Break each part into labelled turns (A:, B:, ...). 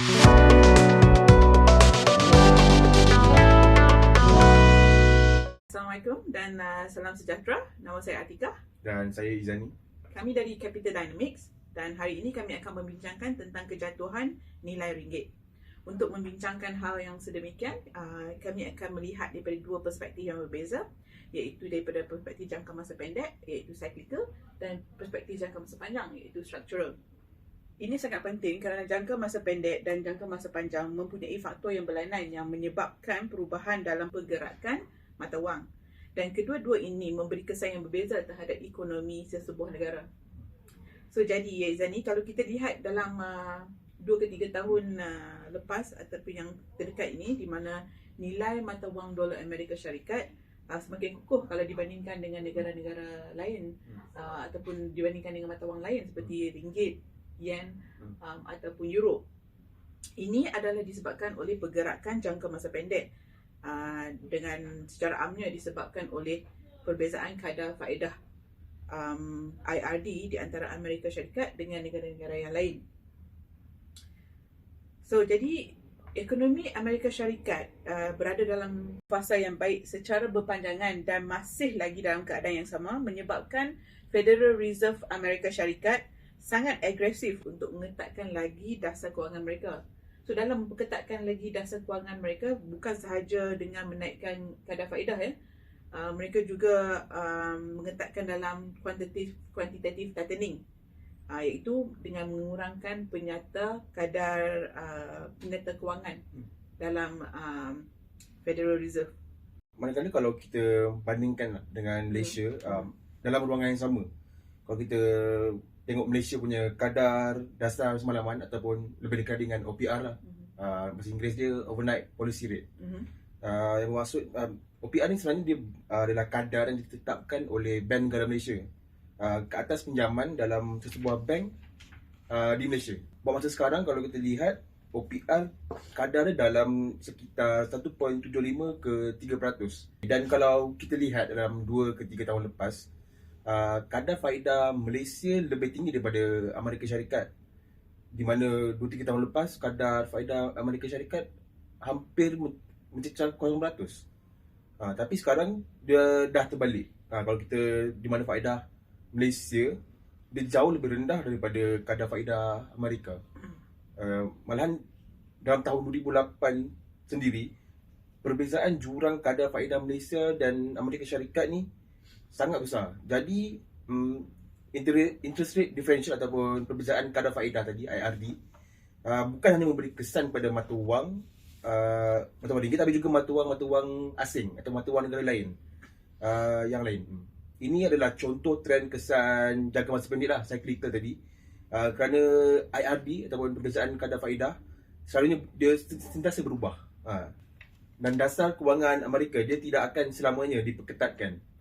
A: Assalamualaikum dan salam sejahtera. Nama saya Atika.
B: Dan saya Izani.
A: Kami dari Capital Dynamics dan hari ini kami akan membincangkan tentang kejatuhan nilai ringgit. Untuk membincangkan hal yang sedemikian, kami akan melihat daripada dua perspektif yang berbeza, iaitu daripada perspektif jangka masa pendek, iaitu cyclical, dan perspektif jangka masa panjang, iaitu structural. Ini sangat penting kerana jangka masa pendek dan jangka masa panjang mempunyai faktor yang berlainan yang menyebabkan perubahan dalam pergerakan mata wang. Dan kedua-dua ini memberi kesan yang berbeza terhadap ekonomi sesebuah negara. So jadi Zani, kalau kita lihat dalam 2 ke 3 tahun lepas ataupun yang terdekat ini, di mana nilai mata wang dolar Amerika Syarikat semakin kukuh kalau dibandingkan dengan negara-negara lain, ataupun dibandingkan dengan mata wang lain seperti ringgit, yen, ataupun euro. Ini adalah disebabkan oleh pergerakan jangka masa pendek, dengan secara amnya disebabkan oleh perbezaan kadar faedah IRD di antara Amerika Syarikat dengan negara-negara yang lain. So jadi ekonomi Amerika Syarikat berada dalam fasa yang baik secara berpanjangan dan masih lagi dalam keadaan yang sama, menyebabkan Federal Reserve Amerika Syarikat sangat agresif untuk mengetatkan lagi dasar kewangan mereka. So dalam memperketatkan lagi dasar kewangan mereka, bukan sahaja dengan menaikkan kadar faedah, mereka juga mengetatkan dalam quantitative tightening, iaitu dengan mengurangkan kadar penyata kewangan dalam Federal Reserve.
B: Manakala kalau kita bandingkan dengan Malaysia, dalam ruangan yang sama, kalau kita tengok Malaysia punya kadar dasar semalaman ataupun lebih dekat dengan OPR lah. Bahasa Inggeris dia overnight policy rate. Yang bermaksud OPR ni sebenarnya dia adalah kadar yang ditetapkan oleh Bank Negara Malaysia ke atas pinjaman dalam sesebuah bank di Malaysia. Buat masa sekarang kalau kita lihat OPR kadar dia dalam sekitar 1.75 ke 3%. Dan kalau kita lihat dalam 2 ke 3 tahun lepas, kadar faedah Malaysia lebih tinggi daripada Amerika Syarikat, di mana 2-3 tahun lepas kadar faedah Amerika Syarikat hampir mencecah 0%. Tapi sekarang dia dah terbalik. Kalau kita, di mana faedah Malaysia dia jauh lebih rendah daripada kadar faedah Amerika. Malahan dalam tahun 2008 sendiri, perbezaan jurang kadar faedah Malaysia dan Amerika Syarikat ni sangat besar. Jadi interest rate differential ataupun perbezaan kadar faedah tadi, IRD, bukan hanya memberi kesan pada mata wang ringgit, tapi juga mata wang asing atau mata wang negara lain yang lain. Ini adalah contoh trend kesan jangka masa pendek lah, cyclical tadi. Kerana IRD ataupun perbezaan kadar faedah selalunya dia sentiasa berubah. Dan dasar kewangan Amerika dia tidak akan selamanya diperketatkan.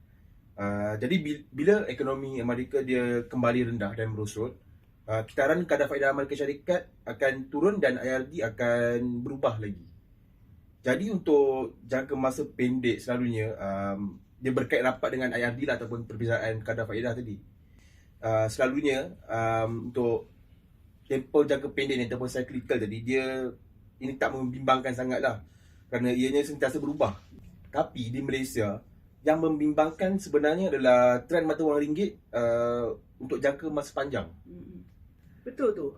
B: Jadi bila ekonomi Amerika dia kembali rendah dan merosot, kitaran kadar faedah Amerika Syarikat akan turun dan IRD akan berubah lagi. Jadi untuk jangka masa pendek selalunya dia berkait rapat dengan IRD lah, ataupun perbezaan kadar faedah tadi. Selalunya untuk tempoh jangka pendek ni ataupun cyclical tadi, ini tak membimbangkan sangat lah, kerana ianya sentiasa berubah. Tapi di Malaysia, yang membimbangkan sebenarnya adalah trend mata wang ringgit untuk jangka masa panjang.
A: Betul tu.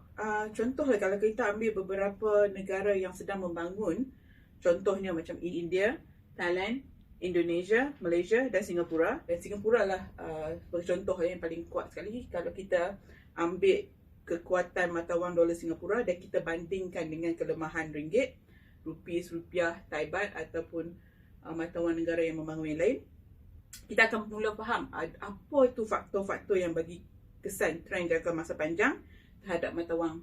A: Contohlah kalau kita ambil beberapa negara yang sedang membangun, contohnya macam India, Thailand, Indonesia, Malaysia dan Singapura. Dan Singapura lah sebagai contoh yang paling kuat sekali. Kalau kita ambil kekuatan mata wang dolar Singapura dan kita bandingkan dengan kelemahan ringgit, rupiah, Thai baht ataupun mata wang negara yang membangun yang lain, kita akan mula faham apa itu faktor-faktor yang bagi kesan trend jangka masa panjang terhadap mata wang.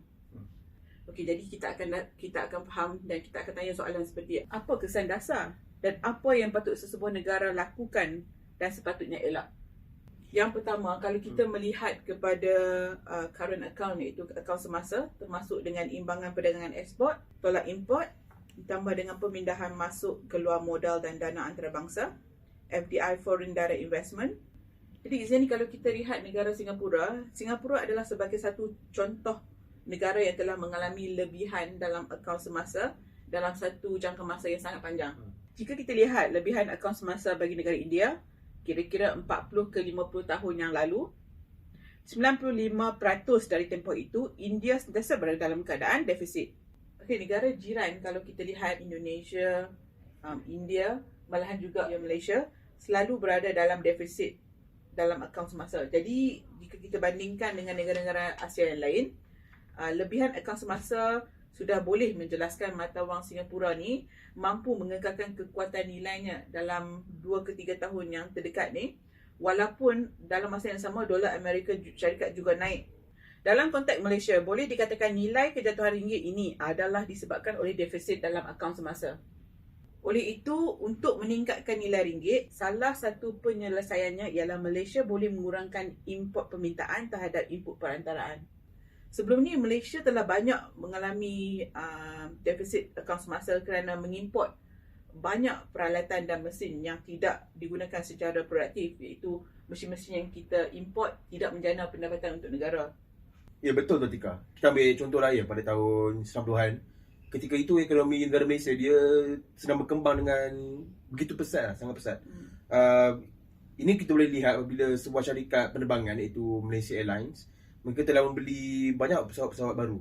A: Okey, jadi kita akan faham dan kita akan tanya soalan seperti apa kesan dasar dan apa yang patut sesebuah negara lakukan dan sepatutnya elak. Yang pertama, kalau kita melihat kepada current account, iaitu akaun semasa, termasuk dengan imbangan perdagangan ekspor, tolak import, ditambah dengan pemindahan masuk keluar modal dan dana antarabangsa, FDI Foreign Direct Investment. Jadi di sini kalau kita lihat negara Singapura adalah sebagai satu contoh negara yang telah mengalami lebihan dalam akaun semasa dalam satu jangka masa yang sangat panjang. Jika kita lihat lebihan akaun semasa bagi negara India, kira-kira 40 ke 50 tahun yang lalu, 95% dari tempoh itu, India sentiasa berada dalam keadaan defisit. Okey, negara jiran kalau kita lihat Indonesia, India, malahan juga Malaysia, selalu berada dalam defisit dalam akaun semasa. Jadi, jika kita bandingkan dengan negara-negara Asia yang lain, lebihan akaun semasa sudah boleh menjelaskan mata wang Singapura ni mampu mengekalkan kekuatan nilainya dalam 2 ke 3 tahun yang terdekat ni, walaupun dalam masa yang sama dolar Amerika Syarikat juga naik. Dalam konteks Malaysia, boleh dikatakan nilai kejatuhan ringgit ini adalah disebabkan oleh defisit dalam akaun semasa. Oleh itu, untuk meningkatkan nilai ringgit, salah satu penyelesaiannya ialah Malaysia boleh mengurangkan import permintaan terhadap input perantaraan. Sebelum ni, Malaysia telah banyak mengalami defisit akaun semasa kerana mengimport banyak peralatan dan mesin yang tidak digunakan secara produktif, iaitu mesin-mesin yang kita import tidak menjana pendapatan untuk negara.
B: Ya, betul tu Tika. Kita ambil contoh raya pada tahun 90-an. Ketika itu ekonomi negara Malaysia dia sedang berkembang dengan begitu pesat lah, sangat pesat. Ini kita boleh lihat apabila sebuah syarikat penerbangan iaitu Malaysia Airlines, mereka telah membeli banyak pesawat-pesawat baru.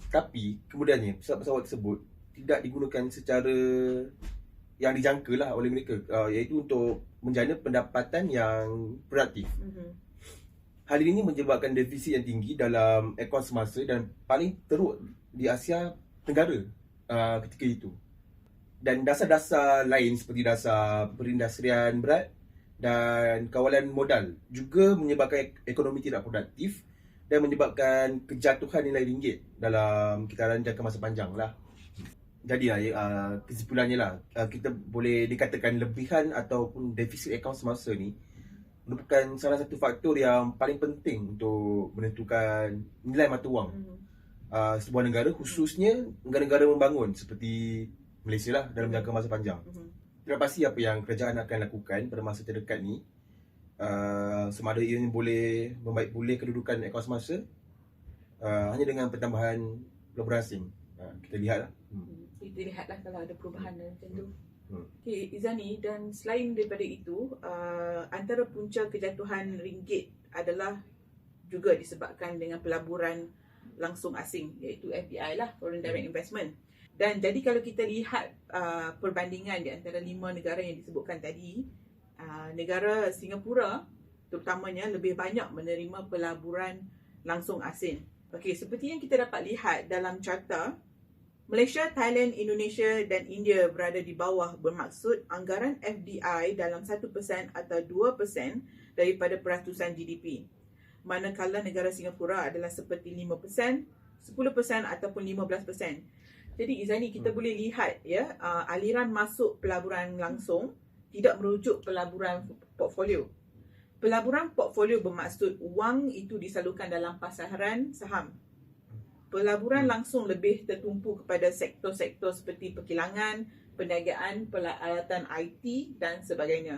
B: Tapi kemudiannya pesawat-pesawat tersebut tidak digunakan secara yang dijangka lah oleh mereka, iaitu untuk menjana pendapatan yang produktif. Hal ini menyebabkan defisit yang tinggi dalam akaun semasa dan paling teruk di Asia Tenggara ketika itu. Dan dasar-dasar lain seperti dasar perindustrian berat dan kawalan modal juga menyebabkan ekonomi tidak produktif dan menyebabkan kejatuhan nilai ringgit dalam kitaran jangka masa panjang lah. Jadi kesimpulannya lah, kita boleh dikatakan lebihan ataupun defisit akaun semasa ni merupakan salah satu faktor yang paling penting untuk menentukan nilai mata wang sebuah negara, khususnya negara-negara membangun seperti Malaysia lah dalam jangka masa panjang. Kita pasti apa yang kerajaan akan lakukan pada masa terdekat ni, sama ada ianya boleh membaik pulih kedudukan akaun semasa hanya dengan pertambahan pelaburan asing. Kita lihat lah.
A: Kita lihatlah kalau ada perubahan macam tu. Okay, Izani, dan selain daripada itu, antara punca kejatuhan ringgit adalah juga disebabkan dengan pelaburan langsung asing, iaitu FDI lah, Foreign Direct Investment. Dan jadi kalau kita lihat perbandingan di antara 5 negara yang disebutkan tadi, negara Singapura terutamanya lebih banyak menerima pelaburan langsung asing. Okey, seperti yang kita dapat lihat dalam carta, Malaysia, Thailand, Indonesia dan India berada di bawah, bermaksud anggaran FDI dalam 1% atau 2% daripada peratusan GDP. Manakala negara Singapura adalah seperti 5%, 10% ataupun 15%. Jadi Izani, kita boleh lihat ya, aliran masuk pelaburan langsung tidak merujuk pelaburan portfolio. Pelaburan portfolio bermaksud wang itu disalurkan dalam pasaran saham. Pelaburan langsung lebih tertumpu kepada sektor-sektor seperti perkilangan, perniagaan, peralatan IT dan sebagainya.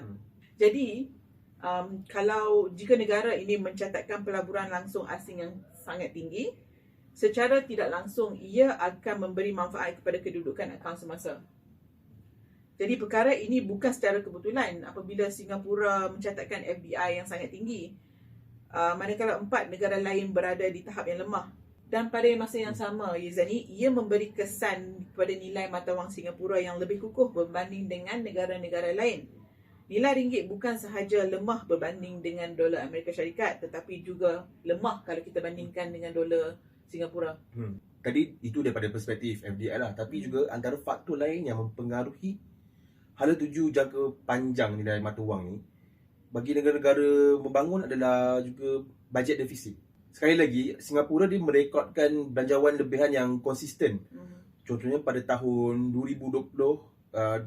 A: Jadi, kalau jika negara ini mencatatkan pelaburan langsung asing yang sangat tinggi, secara tidak langsung ia akan memberi manfaat kepada kedudukan akaun semasa. Jadi perkara ini bukan secara kebetulan apabila Singapura mencatatkan FDI yang sangat tinggi, manakala 4 negara lain berada di tahap yang lemah. Dan pada masa yang sama, Yezani, ia memberi kesan kepada nilai mata wang Singapura yang lebih kukuh berbanding dengan negara-negara lain. Nilai ringgit bukan sahaja lemah berbanding dengan dolar Amerika Syarikat, tetapi juga lemah kalau kita bandingkan dengan dolar Singapura.
B: Tadi itu daripada perspektif FDI lah, tapi juga antara faktor lain yang mempengaruhi hala tuju jangka panjang nilai mata wang ni bagi negara-negara membangun adalah juga bajet defisit. Sekali lagi, Singapura dia merekodkan belanjawan lebihan yang konsisten. Contohnya pada tahun 2020,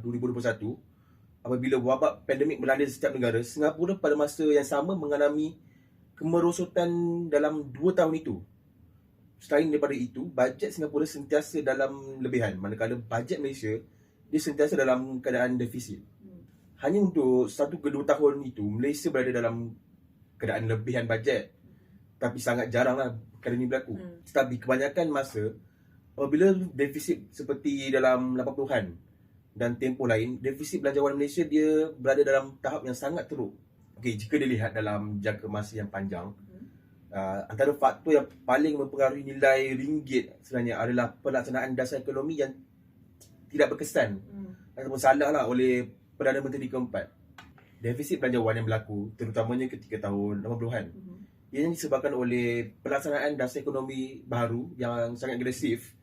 B: 2021, apabila wabak pandemik melanda setiap negara, Singapura pada masa yang sama mengalami kemerosotan dalam 2 tahun itu. Selain daripada itu, bajet Singapura sentiasa dalam lebihan, manakala bajet Malaysia dia sentiasa dalam keadaan defisit. Hanya untuk 1 ke 2 tahun itu, Malaysia berada dalam keadaan lebihan bajet. Tapi sangat jarang lah ekonomi berlaku. Tetapi kebanyakan masa apabila defisit seperti dalam 80-an dan tempoh lain, defisit belanjawan Malaysia dia berada dalam tahap yang sangat teruk. Okey, jika dilihat dalam jangka masa yang panjang, antara faktor yang paling mempengaruhi nilai ringgit sebenarnya adalah pelaksanaan dasar ekonomi yang tidak berkesan ataupun salah lah oleh Perdana Menteri keempat. Defisit belanjawan yang berlaku terutamanya ketika tahun 80-an. Ia disebabkan oleh pelaksanaan dasar ekonomi baru yang sangat agresif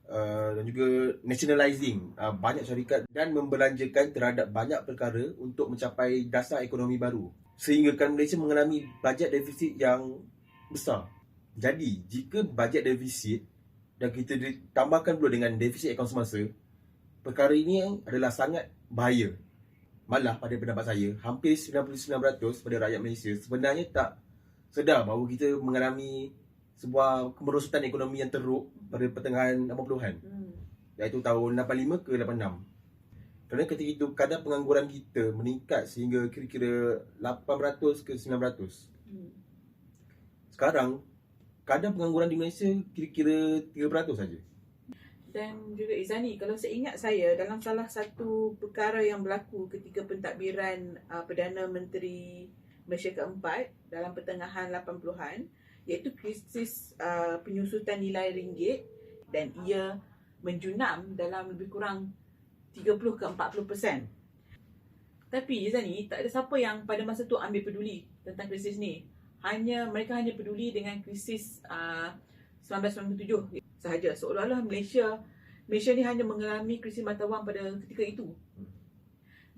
B: dan juga nationalizing banyak syarikat dan membelanjakan terhadap banyak perkara untuk mencapai dasar ekonomi baru, sehingga Malaysia mengalami bajet defisit yang besar. Jadi, jika bajet defisit dan kita ditambahkan pula dengan defisit akaun semasa, perkara ini adalah sangat bahaya. Malah pada pendapat saya, hampir 99% pada rakyat Malaysia sebenarnya tak sedar bahawa kita mengalami sebuah kemerosotan ekonomi yang teruk pada pertengahan 80-an, iaitu tahun 85 ke 86. Kerana ketika itu kadar pengangguran kita meningkat sehingga kira-kira 800 ke 900. Sekarang kadar pengangguran di Malaysia kira-kira 3% saja.
A: Dan juga Izani, kalau seingat saya, dalam salah satu perkara yang berlaku ketika pentadbiran Perdana Menteri Malaysia keempat dalam pertengahan 80-an, iaitu krisis penyusutan nilai ringgit, dan ia menjunam dalam lebih kurang 30 ke 40%. Tapi Izani, tak ada siapa yang pada masa tu ambil peduli tentang krisis ni. Mereka hanya peduli dengan krisis 1997 sahaja. Seolah-olah Malaysia ni hanya mengalami krisis mata wang pada ketika itu.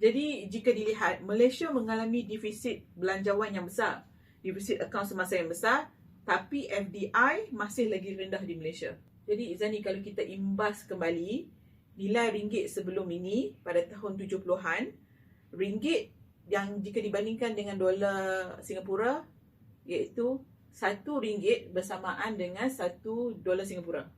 A: Jadi jika dilihat, Malaysia mengalami defisit belanjawan yang besar, defisit akaun semasa yang besar, tapi FDI masih lagi rendah di Malaysia. Jadi Izani, kalau kita imbas kembali nilai ringgit sebelum ini pada tahun 70-an, ringgit yang jika dibandingkan dengan dolar Singapura, iaitu RM1 bersamaan dengan $1 Singapura.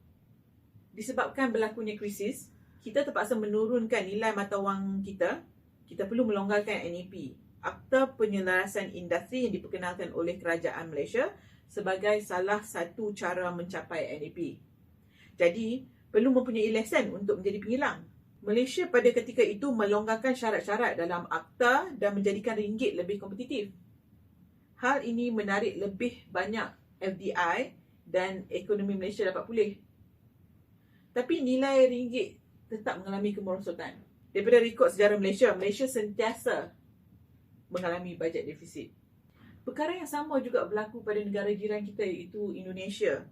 A: Disebabkan berlakunya krisis, kita terpaksa menurunkan nilai mata wang kita. Kita perlu melonggarkan NEP, Akta Penyelarasan Industri, yang diperkenalkan oleh Kerajaan Malaysia sebagai salah satu cara mencapai NEP. Jadi, perlu mempunyai lesen untuk menjadi pengilang. Malaysia pada ketika itu melonggarkan syarat-syarat dalam akta dan menjadikan ringgit lebih kompetitif. Hal ini menarik lebih banyak FDI dan ekonomi Malaysia dapat pulih. Tapi nilai ringgit tetap mengalami kemerosotan. Daripada rekod sejarah Malaysia, Malaysia sentiasa mengalami bajet defisit. Perkara yang sama juga berlaku pada negara jiran kita, iaitu Indonesia.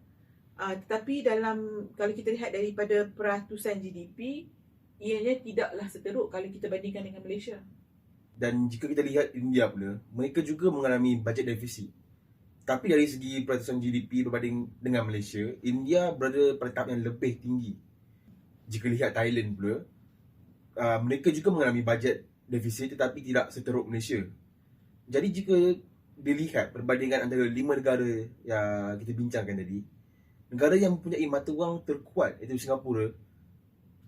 A: Tetapi kalau kita lihat daripada peratusan GDP, ianya tidaklah seteruk kalau kita bandingkan dengan Malaysia.
B: Dan jika kita lihat India pula, mereka juga mengalami bajet defisit. Tapi dari segi peratusan GDP berbanding dengan Malaysia, India berada pada tahap yang lebih tinggi. Jika lihat Thailand pula, mereka juga mengalami bajet defisit tetapi tidak seteruk Malaysia. Jadi jika dilihat perbandingan antara 5 negara yang kita bincangkan tadi, negara yang mempunyai mata wang terkuat iaitu Singapura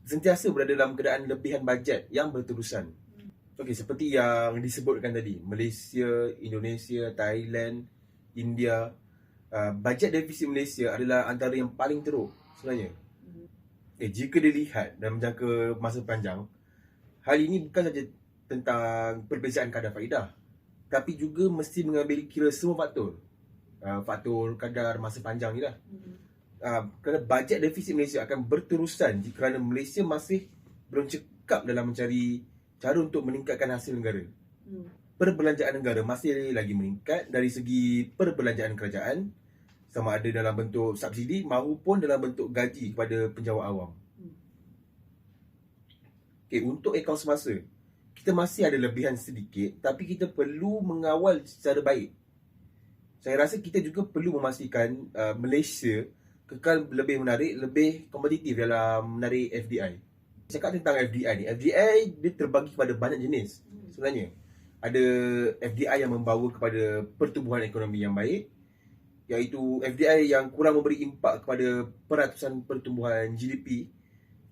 B: sentiasa berada dalam keadaan lebihan bajet yang berterusan. Okey, seperti yang disebutkan tadi, Malaysia, Indonesia, Thailand, India, bajet defisit Malaysia adalah antara yang paling teruk sebenarnya. Jika dilihat dalam jangka masa panjang, hal ini bukan saja tentang perbezaan kadar faedah, tapi juga mesti mengambil kira semua faktor. Faktor kadar masa panjang ni lah. Kerana bajet defisit Malaysia akan berterusan kerana Malaysia masih belum cekap dalam mencari cara untuk meningkatkan hasil negara. Perbelanjaan negara masih lagi meningkat dari segi perbelanjaan kerajaan, sama ada dalam bentuk subsidi maupun dalam bentuk gaji kepada penjawat awam. Untuk akaun semasa, kita masih ada lebihan sedikit, tapi kita perlu mengawal secara baik. Saya rasa kita juga perlu memastikan Malaysia kekal lebih menarik, lebih kompetitif dalam menarik FDI. Cakap tentang FDI ni, FDI dia terbagi kepada banyak jenis sebenarnya. Ada FDI yang membawa kepada pertumbuhan ekonomi yang baik, iaitu FDI yang kurang memberi impak kepada peratusan pertumbuhan GDP,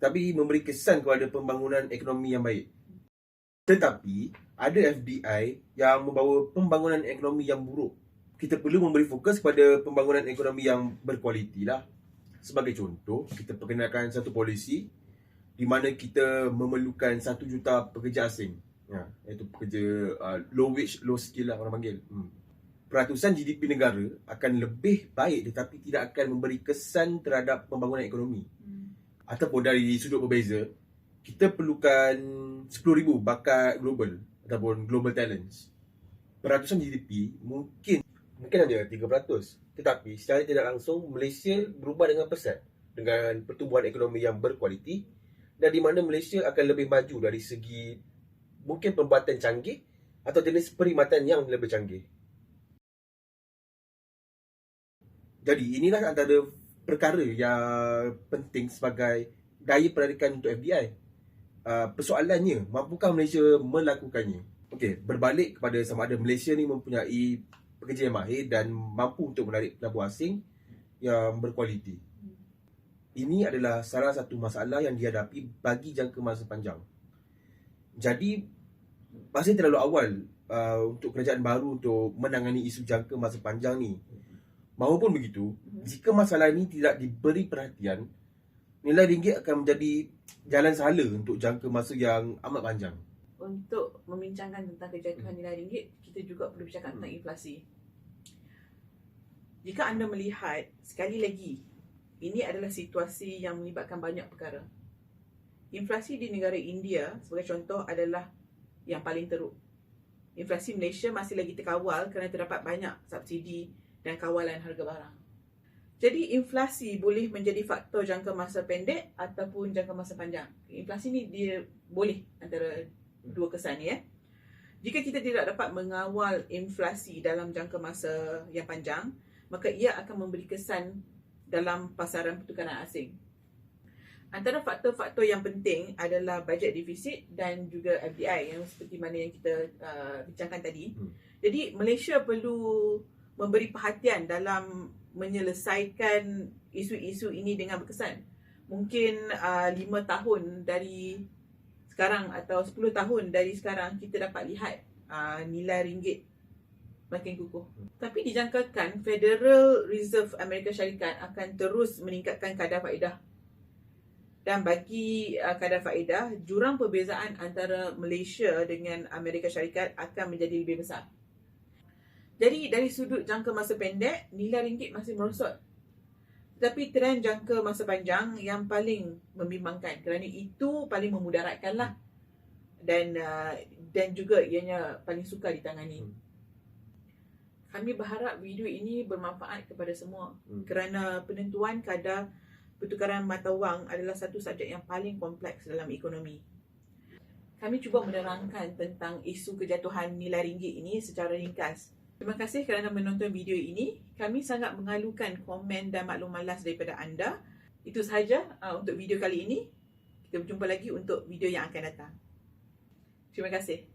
B: tapi memberi kesan kepada pembangunan ekonomi yang baik. Tetapi ada FDI yang membawa pembangunan ekonomi yang buruk. kita perlu memberi fokus kepada pembangunan ekonomi yang berkualiti lah. Sebagai contoh, kita perkenalkan satu polisi di mana kita memerlukan 1 juta pekerja asing. Iaitu pekerja low wage, low skill lah orang panggil. Peratusan GDP negara akan lebih baik tetapi tidak akan memberi kesan terhadap pembangunan ekonomi. Ataupun dari sudut berbeza, kita perlukan 10,000 bakat global ataupun global talents. Peratusan GDP mungkin hanya 3%. Tetapi secara tidak langsung, Malaysia berubah dengan pesat dengan pertumbuhan ekonomi yang berkualiti dan di mana Malaysia akan lebih maju dari segi mungkin perbuatan canggih atau jenis perkhidmatan yang lebih canggih. Jadi inilah antara perkara yang penting sebagai daya penarikan untuk FDI. Persoalannya, mampukah Malaysia melakukannya? Okey, berbalik kepada sama ada Malaysia ni mempunyai pekerja yang mahir dan mampu untuk menarik pelabur asing yang berkualiti. Ini adalah salah satu masalah yang dihadapi bagi jangka masa panjang. Jadi, masih terlalu awal untuk kerajaan baru untuk menangani isu jangka masa panjang ni. Maupun begitu, jika masalah ini tidak diberi perhatian, nilai ringgit akan menjadi jalan sahala untuk jangka masa yang amat panjang.
A: Untuk membincangkan tentang kejatuhan nilai ringgit, kita juga perlu bercakap tentang inflasi. Jika anda melihat, sekali lagi, ini adalah situasi yang melibatkan banyak perkara. Inflasi di negara India, sebagai contoh, adalah yang paling teruk. Inflasi Malaysia masih lagi terkawal kerana terdapat banyak subsidi dan kawalan harga barang. Jadi inflasi boleh menjadi faktor jangka masa pendek ataupun jangka masa panjang. Inflasi ni dia boleh antara dua kesan ni ya. Jika kita tidak dapat mengawal inflasi dalam jangka masa yang panjang, maka ia akan memberi kesan dalam pasaran pertukaran asing. Antara faktor-faktor yang penting adalah bajet defisit dan juga FDI yang seperti mana yang kita bincangkan tadi. Jadi Malaysia perlu memberi perhatian dalam menyelesaikan isu-isu ini dengan berkesan. Mungkin 5 tahun dari sekarang atau 10 tahun dari sekarang kita dapat lihat nilai ringgit makin kukuh. Tapi dijangkakan Federal Reserve Amerika Syarikat akan terus meningkatkan kadar faedah. Dan bagi kadar faedah, jurang perbezaan antara Malaysia dengan Amerika Syarikat akan menjadi lebih besar. Jadi dari sudut jangka masa pendek, nilai ringgit masih merosot. Tetapi trend jangka masa panjang yang paling membimbangkan kerana itu paling memudaratkanlah dan juga ianya paling sukar ditangani. Kami berharap video ini bermanfaat kepada semua kerana penentuan kadar pertukaran mata wang adalah satu subjek yang paling kompleks dalam ekonomi. Kami cuba menerangkan tentang isu kejatuhan nilai ringgit ini secara ringkas. Terima kasih kerana menonton video ini. Kami sangat mengalukan komen dan maklum malas daripada anda. Itu sahaja untuk video kali ini. Kita berjumpa lagi untuk video yang akan datang. Terima kasih.